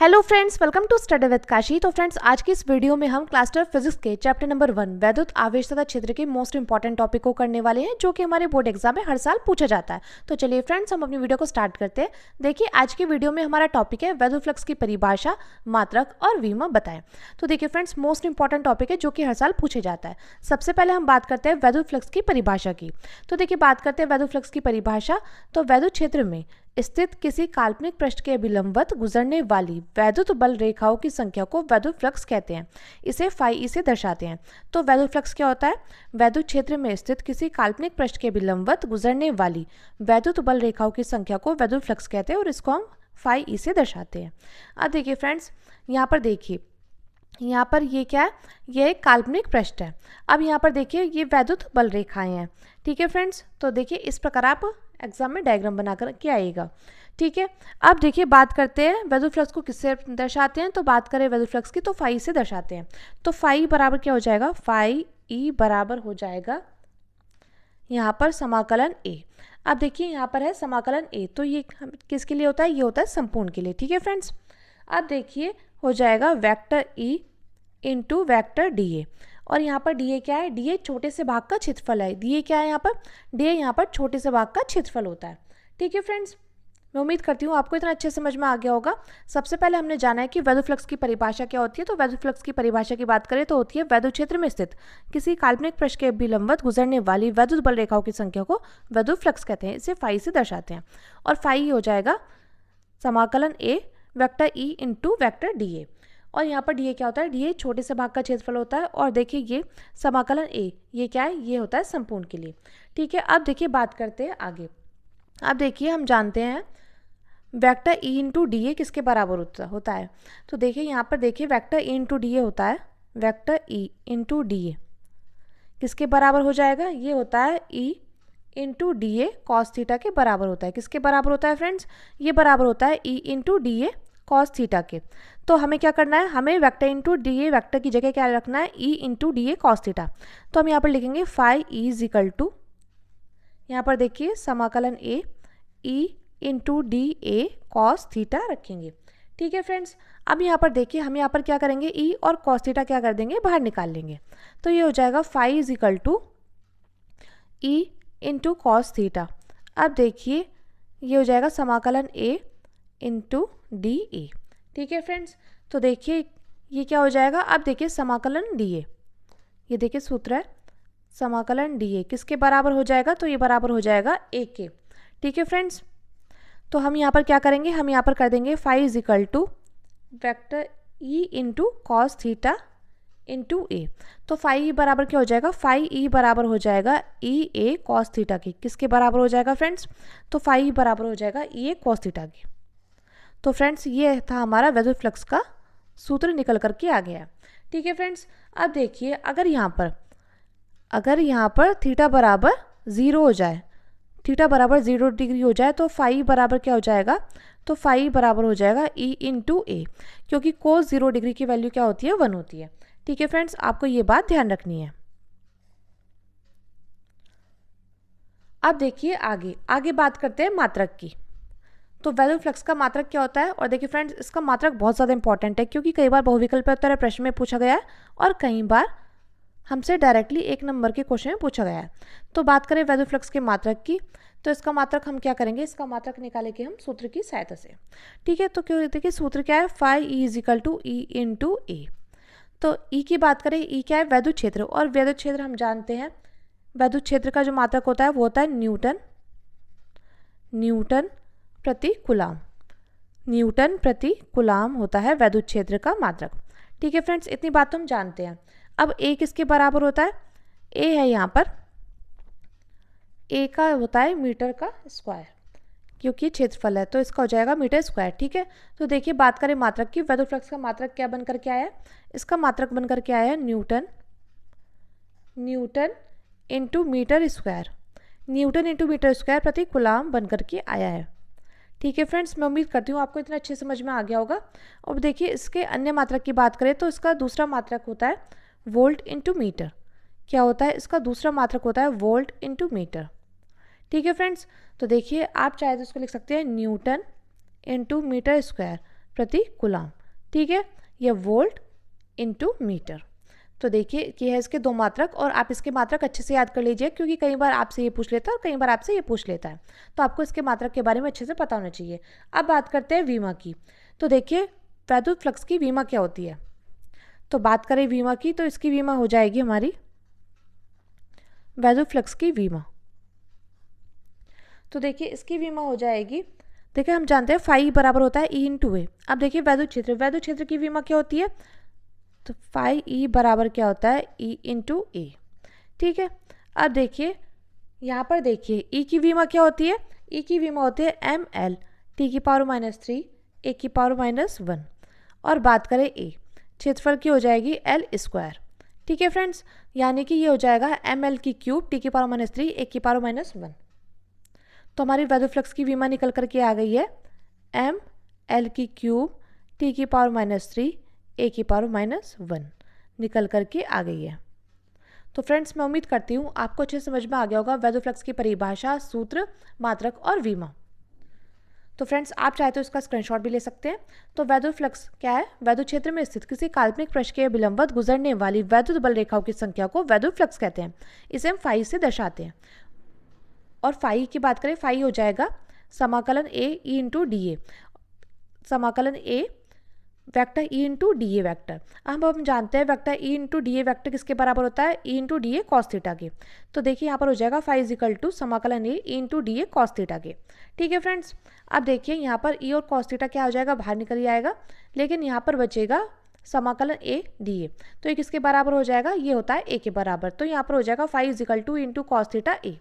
Hello friends, welcome to study with Kashi. तो friends, आज की इस वीडियो में हम क्लास 12 फिजिक्स के चैप्टर नंबर 1 वैद्युत आवेश तथा क्षेत्र के मोस्ट इंपॉर्टेंट टॉपिक को करने वाले हैं, जो कि हमारे बोर्ड एग्जाम में हर साल पूछा जाता है। तो चलिए फ्रेंड्स, हम अपनी वीडियो को स्टार्ट करते हैं। देखिए, आज की वीडियो में हमारा टॉपिक है वैद्युत फ्लक्स की परिभाषा, मात्रक और विमा बताएं। तो देखिए फ्रेंड्स, मोस्ट इंपॉर्टेंट टॉपिक है जो कि हर साल पूछे जाता है। सबसे पहले हम बात करते हैं वैद्युत फ्लक्स की परिभाषा की। तो देखिए, बात करते हैं वैद्युत फ्लक्स की परिभाषा। तो वैद्युत क्षेत्र में स्थित किसी काल्पनिक पृष्ठ के विलंबवत गुजरने वाली वैद्युत बल रेखाओं की संख्या को वैद्युत फ्लक्स कहते हैं। इसे फाई से दर्शाते हैं। तो वैद्युत फ्लक्स क्या होता है? वैद्युत क्षेत्र में स्थित किसी काल्पनिक पृष्ठ के विलंबवत गुजरने वाली वैद्युत बल रेखाओं की संख्या को वैद्युत फ्लक्स कहते हैं और इसको हम फाई से दर्शाते हैं। अब देखिए फ्रेंड्स, यहाँ पर देखिए, यहाँ पर ये क्या है? ये एक काल्पनिक पृष्ठ है। अब यहाँ पर देखिए, ये वैद्युत बल रेखाएं हैं। ठीक है फ्रेंड्स, तो देखिए इस प्रकार आप एग्जाम में डायग्राम बनाकर के आइएगा। ठीक है, अब देखिए बात करते हैं वैद्युत फ्लक्स को किससे दर्शाते हैं। तो बात करें वैद्युत फ्लक्स की, तो फाई से दर्शाते हैं। तो फाई बराबर क्या हो जाएगा? फाई ई बराबर हो जाएगा यहाँ पर समाकलन ए। अब देखिए यहाँ पर है समाकलन ए, तो ये किसके लिए होता है? ये होता है संपूर्ण के लिए। ठीक है फ्रेंड्स, अब देखिए हो जाएगा vector E into vector D A. और यहाँ पर डी ए क्या है? डी ए छोटे से भाग का क्षेत्रफल है। डी ए क्या है यहाँ पर? डी ए यहाँ पर छोटे से भाग का क्षेत्रफल होता है। ठीक है फ्रेंड्स, मैं उम्मीद करती हूँ आपको इतना अच्छे समझ में आ गया होगा। सबसे पहले हमने जाना है कि वैद्युत फ्लक्स की परिभाषा क्या होती है। तो वैद्युत फ्लक्स की परिभाषा की बात करें तो होती है वैद्युत क्षेत्र में स्थित किसी काल्पनिक पृष्ठ के विलंबवत गुजरने वाली वैद्युत बल रेखाओं की संख्या को वैद्युत फ्लक्स कहते हैं। इसे फाई से दर्शाते हैं। और फाई हो जाएगा समाकलन A vector E into vector D A. और यहाँ पर डी ए क्या होता है? डी ए छोटे से भाग का क्षेत्रफल होता है। और देखिए ये समाकलन ए, ये क्या है? ये होता है संपूर्ण के लिए। ठीक है, अब देखिए बात करते हैं आगे। अब देखिए हम जानते हैं वेक्टर ई इंटू डी ए किसके बराबर होता है। तो देखिए यहाँ पर देखिए वेक्टर ई इंटू डी ए होता है, वेक्टर ई इंटू डी ए किसके बराबर हो जाएगा? ये होता है E into D A cos theta के बराबर होता है। किसके बराबर होता है फ्रेंड्स? ये बराबर होता है E into D A cos theta के। तो हमें क्या करना है? हमें vector into D A vector की जगह क्या रखना है? E into D A cos theta. तो हम यहाँ पर लिखेंगे phi E is equal to, यहाँ पर देखिए समाकलन A E into D A cos theta रखेंगे। ठीक है फ्रेंड्स, अब यहाँ पर देखिए हम यहाँ पर क्या करेंगे? ई और कॉस थीटा क्या कर देंगे? बाहर निकाल लेंगे। तो ये हो जाएगा phi is equal to E into cos theta. अब देखिए ये हो जाएगा समाकलन ए इंटू डी ए। ठीक है फ्रेंड्स, तो देखिए ये क्या हो जाएगा? अब देखिए समाकलन डी ए, ये देखिए सूत्र है समाकलन डी ए किसके बराबर हो जाएगा? तो ये बराबर हो जाएगा ए के। ठीक है फ्रेंड्स, तो हम यहाँ पर क्या करेंगे? हम यहाँ पर कर देंगे phi is equal to vector E into cos theta into A. तो फाई ई बराबर क्या हो जाएगा? फाई ई बराबर हो जाएगा ई ए कॉस थीटा की। किसके बराबर हो जाएगा फ्रेंड्स? तो फाई ई बराबर हो जाएगा ई ए कॉस थीटा की। तो फ्रेंड्स, ये था हमारा वैद्युत फ्लक्स का सूत्र निकल करके आ गया। ठीक है फ्रेंड्स, अब देखिए अगर यहाँ पर थीटा बराबर 0 हो जाए, थीटा बराबर 0 डिग्री हो जाए, तो फाई बराबर क्या हो जाएगा? तो फाई बराबर हो जाएगा ई इंटू ए, क्योंकि कोस 0 डिग्री की वैल्यू क्या होती है? 1 होती है। ठीक है फ्रेंड्स, आपको ये बात ध्यान रखनी है। अब देखिए आगे बात करते हैं मात्रक की। तो वैद्युत फ्लक्स का मात्रक क्या होता है? और देखिए फ्रेंड्स, इसका मात्रक बहुत ज़्यादा इंपॉर्टेंट है, क्योंकि कई बार बहुविकल्पीय उत्तर प्रश्न में पूछा गया है और कई बार हमसे डायरेक्टली 1 नंबर के क्वेश्चन में पूछा गया है। तो बात करें वैद्युत फ्लक्स के मात्रक की, तो इसका मात्रक हम क्या करेंगे? इसका मात्रक निकालेंगे हम सूत्र की सहायता से। ठीक है, तो क्यों देखिए सूत्र क्या है? Phi E is equal to E into A. तो ई की बात करें, ई क्या है? वैद्युत क्षेत्र। और वैद्युत क्षेत्र हम जानते हैं, वैद्युत क्षेत्र का जो मात्रक होता है वो होता है न्यूटन प्रति कूलाम। न्यूटन प्रति कूलाम होता है वैद्युत क्षेत्र का मात्रक। ठीक है फ्रेंड्स, इतनी बात तो हम जानते हैं। अब ए किसके बराबर होता है? ए है यहाँ पर, ए का होता है मीटर का स्क्वायर, क्योंकि क्षेत्रफल है तो इसका हो जाएगा मीटर स्क्वायर। ठीक है, तो देखिए बात करें मात्रक की, वैद्युत फ्लक्स का मात्रक क्या बनकर के आया है? इसका मात्रक बनकर के आया है newton into metre square, newton into metre square प्रति कूलाम बनकर के आया है। ठीक है फ्रेंड्स, मैं उम्मीद करती हूँ आपको इतना अच्छे समझ में आ गया होगा। अब देखिए इसके अन्य मात्रक की बात करें तो इसका दूसरा मात्रक होता है वोल्ट इंटू मीटर। क्या होता है? इसका दूसरा मात्रक होता है वोल्ट इंटू मीटर। ठीक है फ्रेंड्स, तो देखिए आप चाहे तो इसको लिख सकते हैं न्यूटन इंटू मीटर स्क्वायर प्रति कूलाम। ठीक है, ये वोल्ट इंटू मीटर। तो देखिए कि है इसके दो मात्रक, और आप इसके मात्रक अच्छे से याद कर लीजिए क्योंकि कई बार आपसे ये पूछ लेता है और कई बार आपसे ये पूछ लेता है, तो आपको इसके मात्रक के बारे में अच्छे से पता होना चाहिए। अब बात करते हैं विमा की। तो देखिए वैद्युत फ्लक्स की विमा क्या होती है। तो बात करें विमा की, तो इसकी विमा हो जाएगी हमारी वैद्युत फ्लक्स की विमा। तो देखिए इसकी विमा हो जाएगी, देखिए हम जानते हैं फाई बराबर होता है ई इंटू ए। अब देखिए वैद्युत क्षेत्र की विमा क्या होती है, तो फाई ई बराबर क्या होता है, ई इंटू ए। ठीक है, अब देखिए यहाँ पर देखिए ई की विमा क्या होती है, ई की विमा होती है एम एल टी की पावर -3 ए की पावर -1। और बात करें ए, क्षेत्रफल की हो जाएगी एल स्क्वायर। ठीक है फ्रेंड्स, यानी कि ये हो जाएगा एम एल की क्यूब टी की पावर -3 ए की पावर -1। तो हमारी वैद्युत फ्लक्स की विमा निकल करके आ गई है एम एल की क्यूब टी की पावर -3 ए की पावर -1 निकल करके आ गई है। तो फ्रेंड्स मैं उम्मीद करती हूँ आपको अच्छे समझ में आ गया होगा वैद्युत फ्लक्स की परिभाषा, सूत्र, मात्रक और विमा। तो फ्रेंड्स आप चाहे तो इसका स्क्रीनशॉट भी ले सकते हैं। तो वैद्युत फ्लक्स क्या है, वैद्युत क्षेत्र में स्थित किसी काल्पनिक पृष्ठ के विलंबवत गुजरने वाली वैद्युत बल रेखाओं की संख्या को वैद्युत फ्लक्स कहते हैं। इसे हम फाई से दर्शाते हैं। और फाई की बात करें, फाई हो जाएगा समाकलन A E into D A, समाकलन A vector E into D A vector. अब हम जानते हैं vector E into D A vector किसके बराबर होता है, E into D A cos theta के। तो देखिए यहाँ पर हो जाएगा फाई इज इक्वल टू समाकलन A E into D A cos theta के। ठीक है फ्रेंड्स, अब देखिए यहाँ पर ई और कॉस थीटा क्या हो जाएगा, बाहर निकल ही आएगा, लेकिन यहाँ पर बचेगा समाकलन ए डी ए। तो ये किसके बराबर हो जाएगा, ये होता है ए के बराबर। तो यहाँ पर हो जाएगा phi is equal to into cos theta A.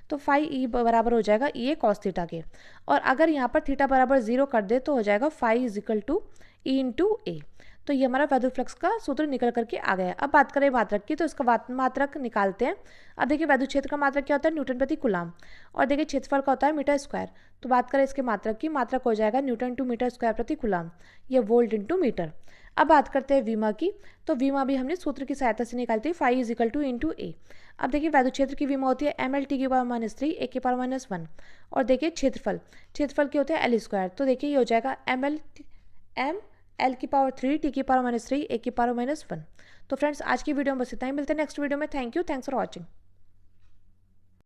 तो फाई ई बराबर हो जाएगा ई ए कॉस थीटा के। और अगर यहाँ पर थीटा बराबर 0 कर दे तो हो जाएगा phi is equal to E into A. तो ये हमारा वैद्युत फ्लक्स का सूत्र निकल करके आ गया। अब बात करें मात्रक की, तो इसका मात्रक निकालते हैं। अब देखिए वैद्युत क्षेत्र का मात्रक क्या होता है, न्यूटन प्रति कूलाम, और देखिए क्षेत्रफल का होता है मीटर स्क्वायर। तो बात करें इसके मात्रक की, मात्रक हो जाएगा न्यूटन टू मीटर स्क्वायर प्रति कूलाम, ये वोल्ट इंटू मीटर। अब बात करते हैं विमा की, तो विमा भी हमने सूत्र की सहायता से निकालती है, phi is equal to into A. अब देखिए वैद्युत क्षेत्र की विमा होती है एम एल टी की पावर -3 ए की पावर -1। और देखिए क्षेत्रफल के होते हैं एल स्क्वायर। तो देखिए ये हो जाएगा एम एल की पावर 3 टी की पावर -3 ए की पावर -1। तो फ्रेंड्स आज की वीडियो में बस इतना ही, मिलते हैं नेक्स्ट वीडियो में। Thank you, thanks for watching.